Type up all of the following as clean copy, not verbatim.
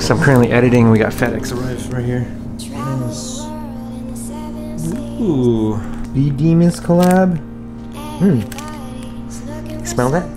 So I'm currently editing. We got FedEx arrived right here. Nice. Ooh, B Demons collab. Smell that?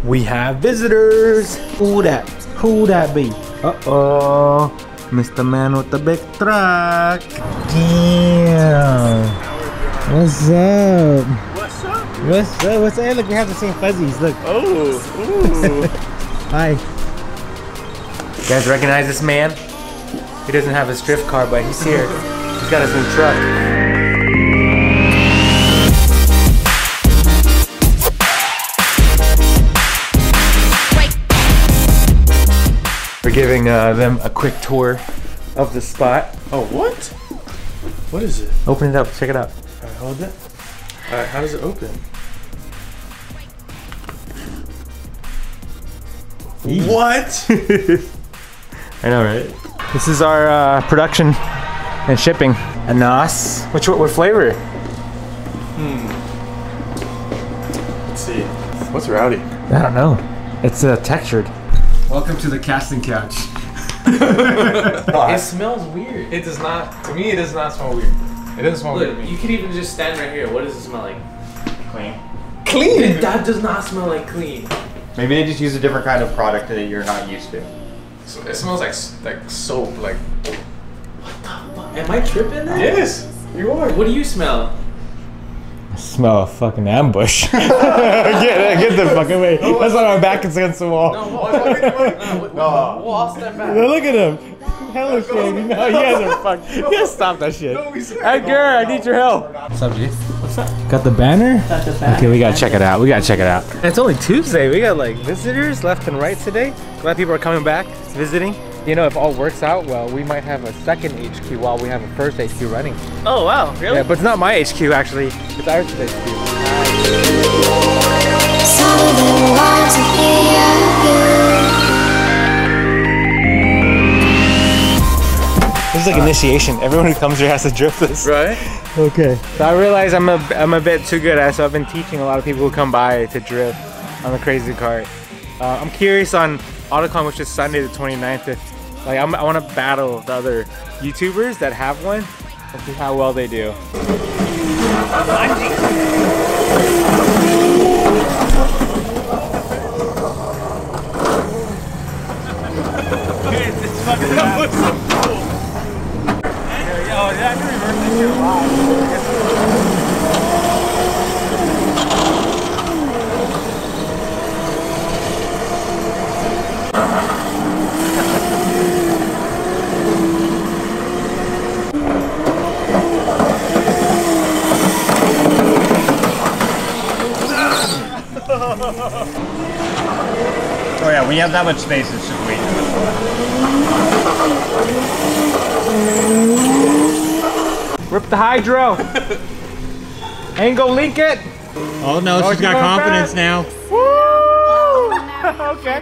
We have visitors. Who that? Who that be? Uh-oh. Mr. Man with the big truck. Damn. What's up? What's up? What's up? What's up? Hey, look, we have the same fuzzies. Look. Oh. Ooh. Hi. You guys recognize this man? He doesn't have his drift car, but he's here. He's got his new truck. We're giving them a quick tour of the spot. Oh, what? What is it? Open it up. Check it out. Alright, hold it. Alright, how does it open? What? I know, right? This is our production and shipping. Anas. What flavor? Let's see. What's rowdy? I don't know. It's textured. Welcome to the casting couch. It smells weird. It does not. To me, it does not smell weird. It doesn't smell weird Look, to me. you could even just stand right here. What does it smell like? Clean. Clean? That does not smell like clean. Maybe they just use a different kind of product that you're not used to. So it smells like soap. Like. What the fuck? Am I tripping then? Yes, you are. What do you smell? I smell a fucking ambush. get the fucking way. That's why my back is against the wall. We'll all step back. Look at him. Hella shady. No, you guys are fucked. You gotta stop that shit. Edgar, I need your help. What's up, G? What's up? Got the banner? Got the banner. Okay, we gotta check it out. It's only Tuesday. We got like visitors left and right today. Glad people are coming back, visiting. You know, if all works out well, we might have a second HQ while we have a first HQ running. Oh, wow. Really? Yeah, but it's not my HQ actually. It's our HQ. This is like initiation. Everyone who comes here has to drift this. Right? Okay. So I realize I'm a bit too good at it, so I've been teaching a lot of people who come by to drift on the crazy cart. I'm curious on AutoCon, which is Sunday the 29th. If, like, I want to battle the other YouTubers that have one and see how well they do. Oh, yeah, I can reverse this shit live. Oh yeah, when you have that much space, it's just way too much. Rip the hydro. Ain't go link it. Oh no, she's got confidence now. Woo! Okay.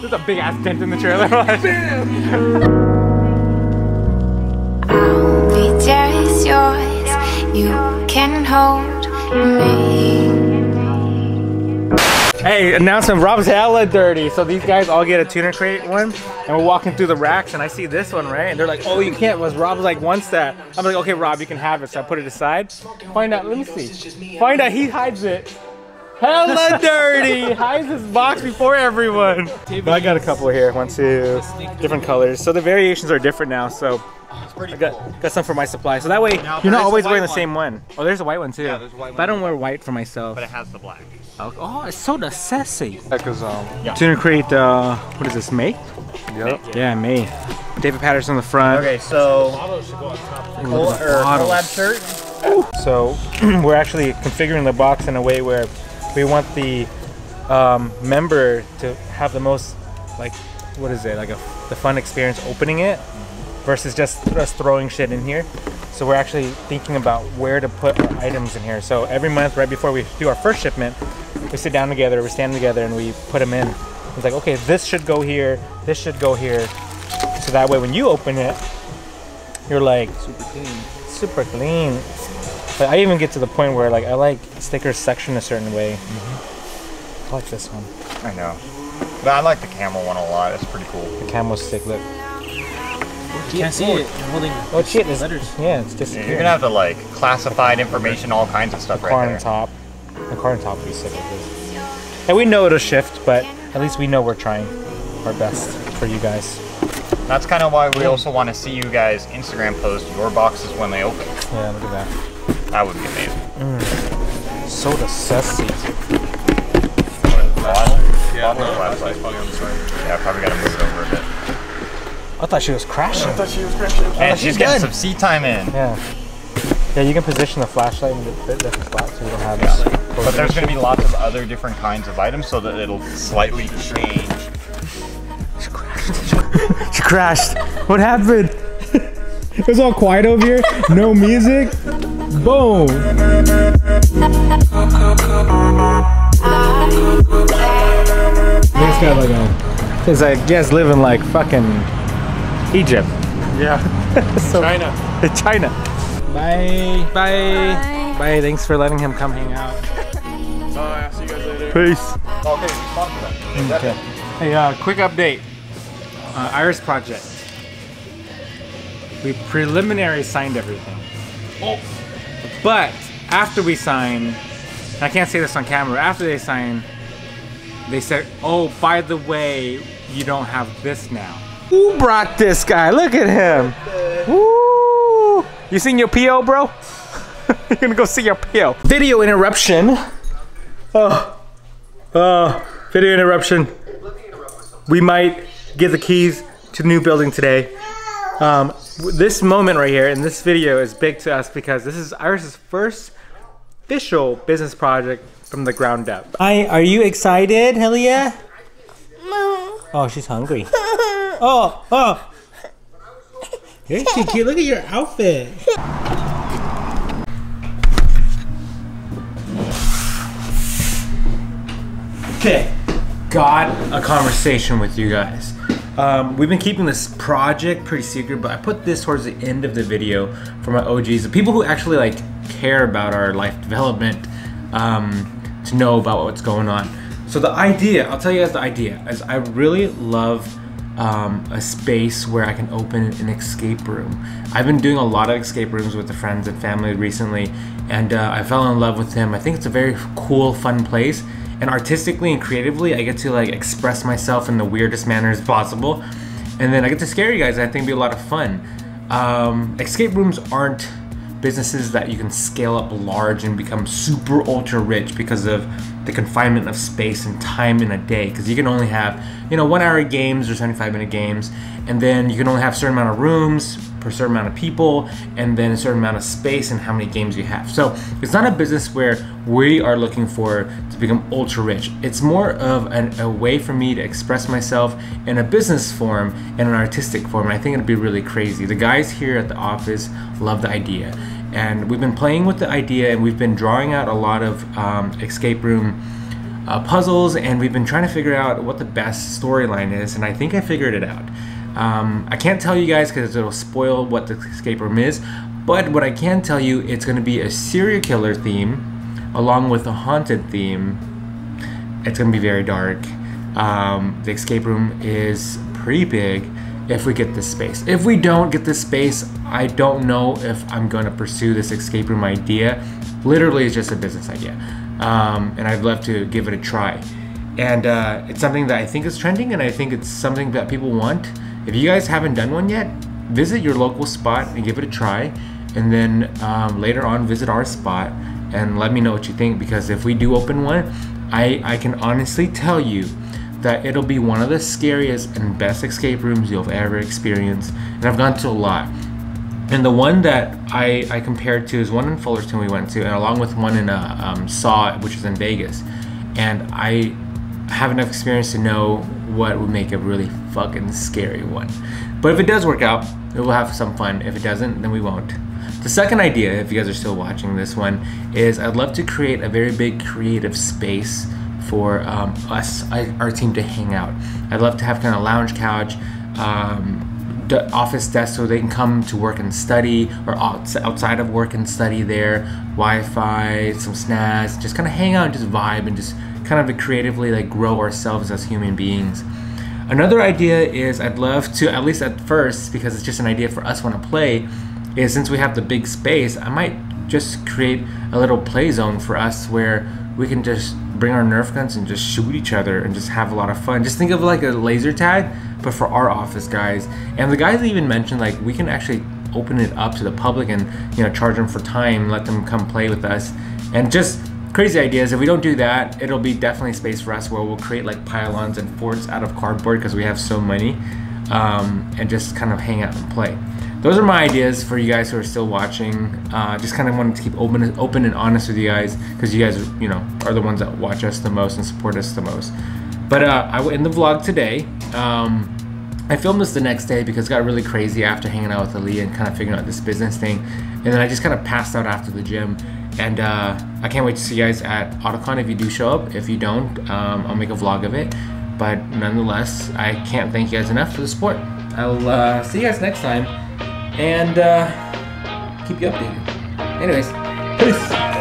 There's a big ass dent in the trailer. I'll be just yours. You can hold me. Hey, announcement, Rob's hella dirty. So these guys all get a tuner crate one, and we're walking through the racks, and I see this one, right? And they're like, oh, you can't, was Rob's like, wants that. I'm like, okay, Rob, you can have it. So I put it aside. Find out, let me see. Find out he hides it. Hella dirty. Hides his box before everyone. But I got a couple here, 1, 2, different colors. So the variations are different now, so I got some for my supply. So that way, you're not always wearing the same one. Oh, there's a white one too. Yeah, there's a white one. But I don't wear white for myself. But it has the black. Oh, it's so sassy. Because Tuner crate, what is this, May? Yep. Yeah, May. David Patterson on the front. Okay, so collab shirt. So we're actually configuring the box in a way where we want the member to have the most, like, what is it, like the fun experience opening it versus just us throwing shit in here. So we're actually thinking about where to put our items in here. So every month, right before we do our first shipment, we sit down together, we stand together, and we put them in. It's like, okay, this should go here, this should go here. So that way when you open it, you're like, super clean. But I even get to the point where, like, I like stickers sectioned a certain way. I like this one. I know. But I like the camel one a lot. It's pretty cool. The camel stick, look. You can't see it. I'm holding Oh shit, it's letters. Yeah, it's just. You're gonna have to like classified information, all kinds of stuff right Car there. on top. The car on top would be sick with this. And we know it'll shift, but at least we know we're trying our best for you guys. That's kind of why we also want to see you guys Instagram post your boxes when they open. Yeah, look at that. That would be amazing. Soda sassy. Yeah, Bottle of flashlight. probably on the side. Yeah, probably gotta move it over a bit. I thought she was crashing. I thought she was crashing. And she's getting some seat time in. Yeah. Yeah, you can position the flashlight in the different spots so you don't have But there's going to be lots of other different kinds of items so that it'll slightly change. She crashed. What happened? It was all quiet over here. No music. Boom. This guy like it's like you guys live in like fucking Egypt. Yeah. So, China. China. Bye. Bye. Bye. Thanks for letting him come hang out. Bye. See you guys later. Peace. Okay, respond to that. Okay. Hey, quick update. Iris project. We preliminary signed everything. Oh. But after we sign, and I can't say this on camera, after they sign, they said, oh, by the way, you don't have this now. Who brought this guy? Look at him. Woo! You seen your PO, bro? You're gonna go see your PO. Video interruption. Video interruption. We might get the keys to the new building today. This moment right here in this video is big to us because this is Iris's first official business project from the ground up. Hi, are you excited, hell yeah? Oh, she's hungry. Oh. You're too cute. Look at your outfit. Okay, got a conversation with you guys. We've been keeping this project pretty secret, but I put this towards the end of the video for my OGs, the people who actually like care about our life development, to know about what's going on. So the idea, I'll tell you guys the idea, is I really love a space where I can open an escape room. I've been doing a lot of escape rooms with the friends and family recently, and I fell in love with them. I think it's a very cool, fun place, and artistically and creatively, I get to like express myself in the weirdest manners possible, and then I get to scare you guys. I think it'll be a lot of fun. Escape rooms aren't businesses that you can scale up large and become super ultra rich because of the confinement of space and time in a day, because you can only have 1 hour games or 75-minute games, and then you can only have a certain amount of rooms per certain amount of people, and then a certain amount of space and how many games you have. So it's not a business where we are looking for to become ultra rich. It's more of a way for me to express myself in a business form and an artistic form. And I think it'd be really crazy. The guys here at the office love the idea, and we've been playing with the idea, and we've been drawing out a lot of escape room puzzles, and we've been trying to figure out what the best storyline is, and I think I figured it out. I can't tell you guys because it'll spoil what the escape room is, but what I can tell you, it's going to be a serial killer theme along with a haunted theme. It's going to be very dark. The escape room is pretty big if we get this space. If we don't get this space, I don't know if I'm going to pursue this escape room idea. Literally, it's just a business idea, and I'd love to give it a try. And it's something that I think is trending, and I think it's something that people want. If you guys haven't done one yet, visit your local spot and give it a try, and then later on visit our spot and let me know what you think, because if we do open one, I can honestly tell you that it'll be one of the scariest and best escape rooms you'll ever experience. And I've gone to a lot. And the one that I compared to is one in Fullerton we went to, and along with one in Saw, which is in Vegas. And I have enough experience to know what would make a really fucking scary one. But if it does work out, we'll have some fun. If it doesn't, then we won't. The second idea, if you guys are still watching this one, is I'd love to create a very big creative space for our team to hang out. I'd love to have kind of lounge couch, office desk so they can come to work and study, or outside of work and study there. Wi-Fi, some snacks, just kind of hang out and just vibe and just kind of creatively like grow ourselves as human beings. Another idea is I'd love to, at least at first, because it's just an idea for us want to play, is since we have the big space, I might just create a little play zone for us where we can just bring our Nerf guns and just shoot each other and just have a lot of fun. Just think of like a laser tag, but for our office guys. And the guys even mentioned like we can actually open it up to the public and, you know, charge them for time, let them come play with us, and just crazy ideas. If we don't do that, it'll be definitely space for us where we'll create like pylons and forts out of cardboard because we have so many, and just kind of hang out and play. Those are my ideas for you guys who are still watching. Just kind of wanted to keep open and honest with you guys, because you guys, you know, are the ones that watch us the most and support us the most. But I will end the vlog today. I filmed this the next day because it got really crazy after hanging out with Aaliyah and kind of figuring out this business thing. And then I just kind of passed out after the gym. And I can't wait to see you guys at AutoCon if you do show up. If you don't, I'll make a vlog of it. But nonetheless, I can't thank you guys enough for the support. I'll see you guys next time and keep you updated. Anyways, peace.